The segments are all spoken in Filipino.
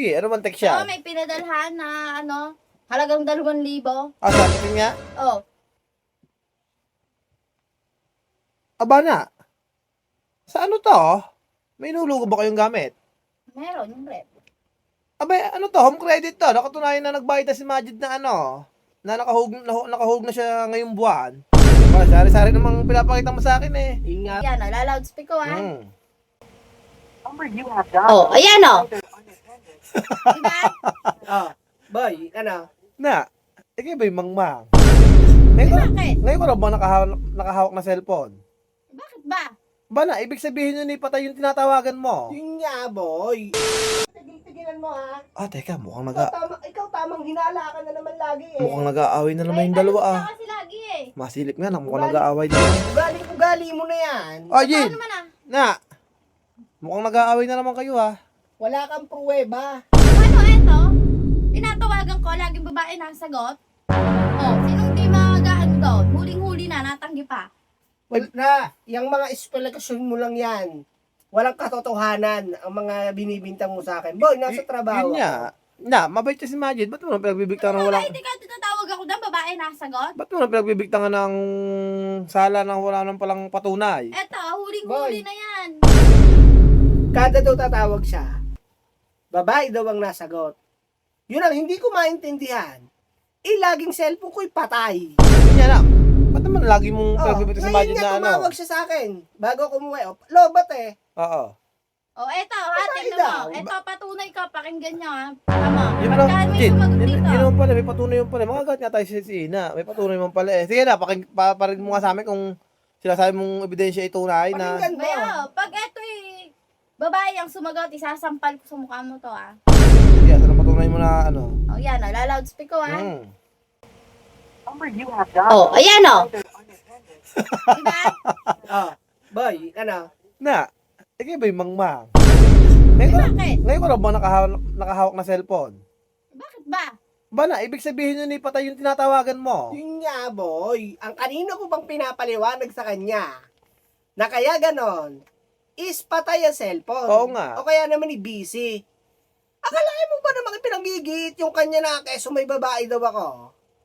Sige, ano man text siya? Oo, may pinadalhan na halagang 2,000. Ah, sabi ko nga. Oh, Aba na. Sa ano to? May inulugo ba kayong gamit? meron yung rep. Aba, ano to? Home credit to. Nakatunayan na nagbayad na si Majid na nakahug na siya ngayong buwan. Ba, sari-sari namang pinapakita mo sa akin eh. Ingat. Yan, lalloudspeak ko ha. Number you have dialed. Oh, ayan o. Diba? Oh, boy, ano? Na, ikaw ba yung mangmang? Bakit? Ngayon ko na ba nakahawak na cellphone? Bakit ba? Ba na, ibig sabihin yun ni patay yung tinatawagan mo. Yun nga, boy. Tigilan mo, ha? Ah, teka, mukhang Ikaw tamang hinala ka na naman lagi, eh. mukhang nag-aaway na naman yung dalawa ah. Kasi lagi eh. Masilip nga na, mukhang nag-aaway na naman. Ugali mo na yan. Ah, Jin! Paano naman ah? Na! Mukhang nag-aaway na naman kayo ah. Wala kang pruweba. Ano eto? Tinatawagan ko, laging babae nakasagot. Oh, sinong di magaano doon? Huling-huli na, natanggi pa. Wala, yung mga esplikasyon mo lang yan. Walang katotohanan ang mga binibintang mo sa akin. Boy, nasa trabaho. Yun nga. Na, mabait siya si Majid. Ba't mo na pinagbibigtangan ng walang... Hindi ka tinatawag ako doon, babae nakasagot? Ba't mo na pinagbibigtangan ng sala ng wala nang palang patunay? Eto, huling-huli Boy. na yan. Kada daw tatawag siya, babae daw ang nasagot. Yun ang hindi ko maintindihan. Laging cellphone ko'y patay. Yun nga na. Ba't naman lagi mong pinagbibigtan si ngayon Majid nga na ano? tumawag siya sa akin. Bago ako umuwi. Lobat eh. Oo. Oh, eto, ha, Babae tingnan daw. mo. Eto, patunay ka, pakinggan nyo ha. Tama. Yun lang, Pagkaan mo Jin. yung sumagot Yun dito. naman pala, may patunay yun pala. Mga gat nga tayo si Ina. May patunay man pala eh. Sige na, paparig mo nga sa amin kung sinasabi mong ebidensya ay tunay na... Pakinggan mo. Bayo, pag eto babae ang sumagot, isasampal ko sa mukha mo to ha. Sige, sana patunay mo na ano. Oh, yan, lalloudspeak ko ha. Number you have dialed. Oh, ayan o. Diba? Oh, boy, ano? Na, ikaw ba yung mangmang? Bakit? Ngayon ko na ba nakahawak na cellphone? Bakit ba? Ba na, ibig sabihin yun ni patay yung tinatawagan mo. Yun nga, boy. Ang kanino ko bang pinapaliwanag sa kanya na kaya ganon is patay ang cellphone. Oo nga. O kaya naman busy. Akalain mo ba naman pinanggigit yung kanya na keso may babae daw ako?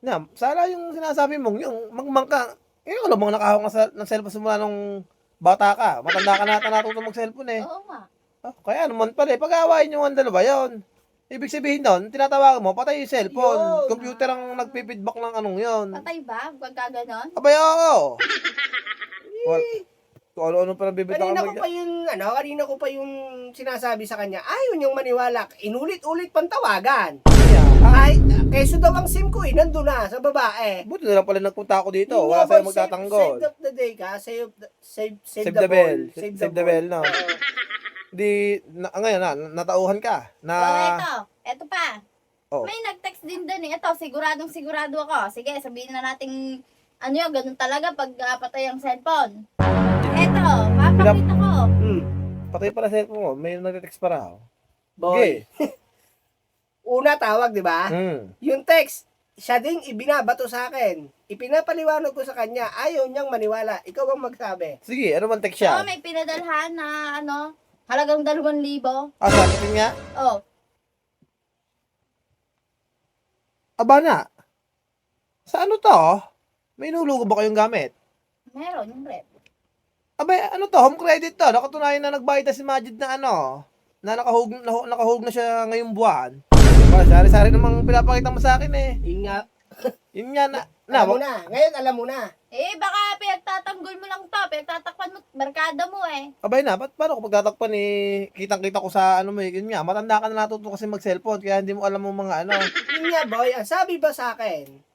Na, sala yung sinasabi mong yung mangmang ka. Ngayon ko na bang nakahawak ng cellphone simula nung bata ka. Matanda ka na ata natuto mag-cellphone eh. Oo nga. Ah, kaya naman pala eh. Pag-aawain nyo ang dalawa yun. Ibig sabihin doon, tinatawagan mo, patay yung cellphone. Yun. Computer ang nagpipidback ng anong yun. Patay ba? Huwag ka ganon? Abay, oo. Kung ano-ano pa nabibitaw Kanina ka ko pa kanina ko pa yung sinasabi sa kanya, ayaw niyang maniwala. Inulit-ulit pang tawagan. Kahit, keso daw ang SIM ko nandun na sa babae. Buti na lang pala nagpunta ako dito. Yun Wala nga, sa'yo boy, magtatanggol. Save of the day ka. Save Save the bell. ball. Save the bell, no? Oo. Di, ngayon natauhan ka. Na, Oh, eto pa. Oh. May nag-text din doon eh. Ito, siguradong sigurado ako. Sige, sabihin na natin, ano yun, ganun talaga pag patay ang cellphone. Eto, papakita ko. patay pala cellphone mo. May nag-text pa raw. Boy, una tawag, di ba? Yung text, siya ding ibinabato sa akin. Ipinapaliwanag ko sa kanya, ayaw niyang maniwala. Ikaw ang magsabi. Sige, ano man text Oo, siya? may pinadalhan na, halagang 2,000. Ah, sabi ko nga. Oh, Aba na. Sa ano to? May inulugo ba kayong gamit? meron yung rep. Abay, ano to? Home credit to. Nakatunayan na nagbayad na si Majid na nakahug na siya ngayong buwan. Ba, sari-sari namang pinapakita mo sa akin eh. Ingat. Yun nga na. Alam mo na. Ngayon, alam mo na. Baka pinagtatanggol mo lang to. Pinagtatakpan mo, barkada mo eh. Abay na, paano ko pagtatakpan eh, kitang-kita ko sa ano mo eh, yun nga, matanda ka na natuto kasi mag-cellphone, kaya hindi mo alam mo mga ano. Yun nga, boy. Ang sabi ba sa akin,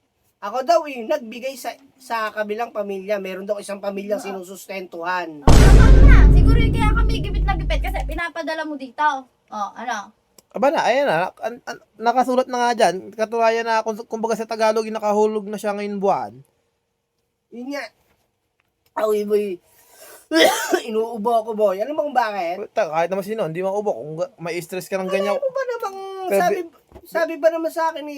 ako daw nagbigay sa kabilang pamilya. Meron daw isang pamilyang sinusustentuhan. Tama na. Siguro yung kaya kami gipit na gipit kasi pinapadala mo dito. Oh, ano? Aba na, ayan na, nakasulat na nga dyan, katunayan na, kumbaga sa Tagalog, nakahulog na siya ngayong buwan. Yun nga. Awi, boy. Inuubo ako, boy. Alam mo kung bakit? Kahit naman sino, hindi maubo, kung may stress ka ng ganyan. Ano ba namang Pwede- sabi ba naman sa akin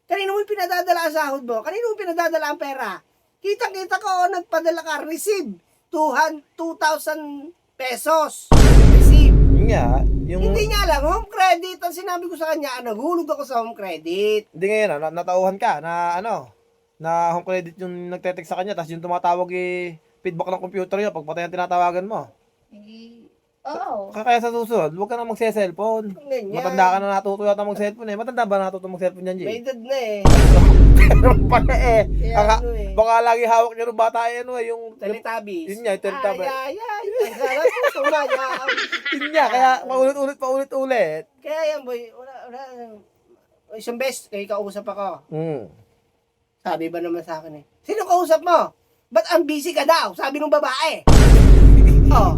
kanino mo yung pinadadala ang sahod mo? Kanino mo pinadadala ang pera? Kitang-kita ko, nagpadala ka, receive. 2,000 pesos. Receive. Yun Yun nga, yung... Hindi niya alam, home credit. Ang sinabi ko sa kanya, naghulog ako sa home credit. Hindi ngayon, natauhan ka na ano, na home credit yung nagte-text sa kanya, tapos yung tumatawag feedback ng computer niya, pag patay ang tinatawagan mo. Oo. Kaya sa susunod, huwag ka na magse-cellphone. Ganyan. Matanda ka na natuto yata mag-cellphone eh. Matanda ba natuto mag-cellphone yan, May Jay? edad na eh. Ganun pala eh. Kaya ano eh. Baka lagi hawak niya ng bata eh, ano eh, yung... Teletubbies. Yun nga, yung Teletubbies. Ay. Ang sarap po, sumayaw. Yun nga, kaya paulit-ulit. Kaya yan boy, wala. Isang beses, kayo kausap ako. Sabi ba naman sa akin eh, sino kausap mo? Ba't ang busy ka daw? Sabi nung babae. Oh,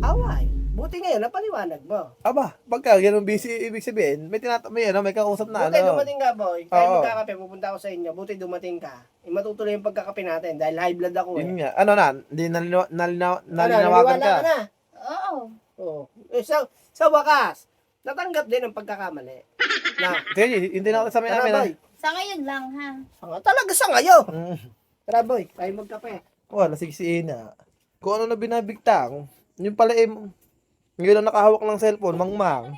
away. Buti ngayon, napaliwanag mo. Aba, pagka ganun busy, ibig sabihin, may kausap na Buti ano. dumating ka boy. Kahit Oo. magkakape, pupunta ako sa inyo. Buti dumating ka. Matutuloy yung pagkakape natin dahil high blood ako eh. Yun nga, ano na, hindi nalinawagan naniwala ka. na. Oo. Oo. Sa wakas, natanggap din ang pagkakamali. Na, Kaya hindi na ako sa may tara amin. boy. Sa ngayon lang, ha? Talaga sa ngayon. Mm. Tara boy, tayo magkape. Wala, sige si Ina. Kung ano na binabigtang, yung pala ngayon lang nakahawak ng cellphone, mangmang.